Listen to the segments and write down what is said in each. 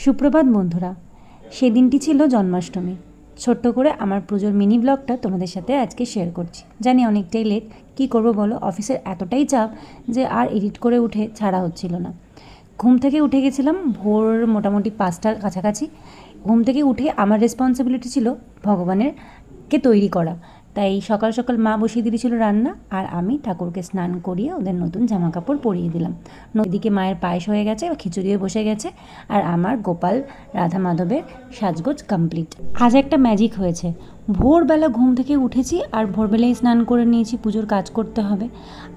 সুপ্রভাত বন্ধুরা, সেদিনটি ছিল জন্মাষ্টমী। ছোট্ট করে আমার পুজোর মিনি ব্লগটা তোমাদের সাথে আজকে শেয়ার করছি। জানি অনেকটাই লেট, কি করব বলো, অফিসের এতটাই চাপ যে আর এডিট করে উঠে ছাড়া হচ্ছিল না। ঘুম থেকে উঠে গেছিলাম ভোর মোটামুটি 5টার কাছাকাছি। ঘুম থেকে উঠে আমার রেসপন্সিবিলিটি ছিল ভগবানেরকে তৈরি করা, তাই সকাল সকাল মা বসিয়ে দিয়েছিল রান্না, আর আমি ঠাকুরকে স্নান করিয়ে ওদের নতুন জামা কাপড় পরিয়ে দিলাম। নদীকে মায়ের পায়েস হয়ে গেছে, খিচুড়িও বসে গেছে, আর আমার গোপাল রাধা মাধবের সাজগোজ কমপ্লিট। আজ একটা ম্যাজিক হয়েছে। ভোরবেলা ঘুম থেকে উঠেছি আর ভোরবেলায় স্নান করে নিয়েছি, পুজোর কাজ করতে হবে।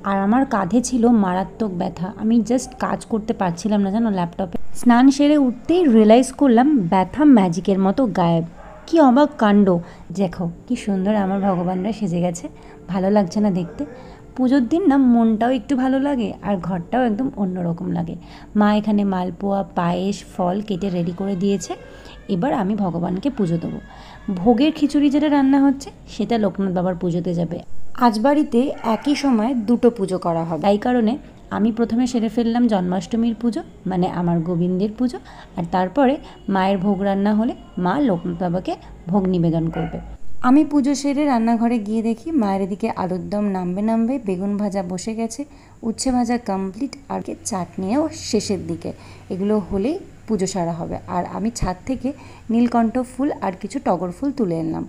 আর আমার কাঁধে ছিল মারাত্মক ব্যথা, আমি জাস্ট কাজ করতে পারছিলাম না জানো ল্যাপটপে। স্নান সেরে উঠতেই রিয়েলাইজ করলাম ব্যথা ম্যাজিকের মতো গায়েব। কি অবাক কাণ্ড! দেখো কি সুন্দর আমার ভগবানরা সেজে গেছে, ভালো লাগছে না দেখতে? পুজোর দিন না মনটাও একটু ভালো লাগে আর ঘরটাও একদম অন্যরকম লাগে। মা এখানে মালপোয়া, পায়েস, ফল কেটে রেডি করে দিয়েছে। এবার আমি ভগবানকে পুজো দেবো। ভোগের খিচুড়ি যেটা রান্না হচ্ছে সেটা লোকনাথ বাবার পুজোতে যাবে। আজ বাড়িতে একই সময় দুটো পুজো করা হবে, তাই কারণে আমি প্রথমে সেরে ফেললাম জন্মাষ্টমীর পুজো, মানে আমার গোবিন্দের পুজো, আর তারপরে মায়ের ভোগ রান্না হলে মা লোকনাথ বাবাকে ভোগ নিবেদন করবে। আমি পুজো সেরে রান্নাঘরে গিয়ে দেখি মায়ের এদিকে আলুর দম নামবে, বেগুন ভাজা বসে গেছে, উচ্ছে ভাজা কমপ্লিট, আর চাটনিও শেষের দিকে। এগুলো হলেই পুজো সারা হবে। আর আমি ছাদ থেকে নীলকণ্ঠ ফুল আর কিছু টগর ফুল তুলে এনলাম।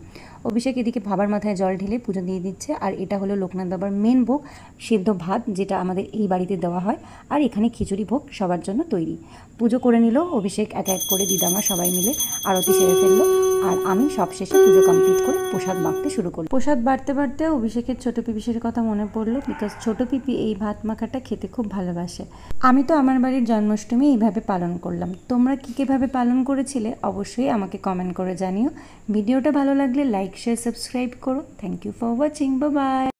অভিষেক এদিকে বাবার মাথায় জল ঢেলে পুজো দিয়ে দিচ্ছে। আর এটা হলো লোকনাথ বাবার মেন ভোগ, সিদ্ধ ভাত, যেটা আমাদের এই বাড়িতে দেওয়া হয়। আর এখানে খিচুড়ি ভোগ সবার জন্য তৈরি। পুজো করে নিল অভিষেক, এক এক করে দিদামা সবাই মিলে আরতি সেরে ফেললো। আর আমি সবশেষে পুজো কমপ্লিট করে প্রসাদ বাঁকতে শুরু করলাম। প্রসাদ বাড়তে অভিষেকের ছোটো পিপিসের কথা মনে পড়লো, বিকজ ছোটো পিপি এই ভাত মাখাটা খেতে খুব ভালোবাসে। আমি তো আমার বাড়ির জন্মাষ্টমী এইভাবে পালন করলাম। তোমরা কীভাবে পালন করেছিলে অবশ্যই আমাকে কমেন্ট করে জানিও। ভিডিওটা ভালো লাগলে লাইক, শেয়ার, সাবস্ক্রাইব করো। Thank you for watching. Bye by.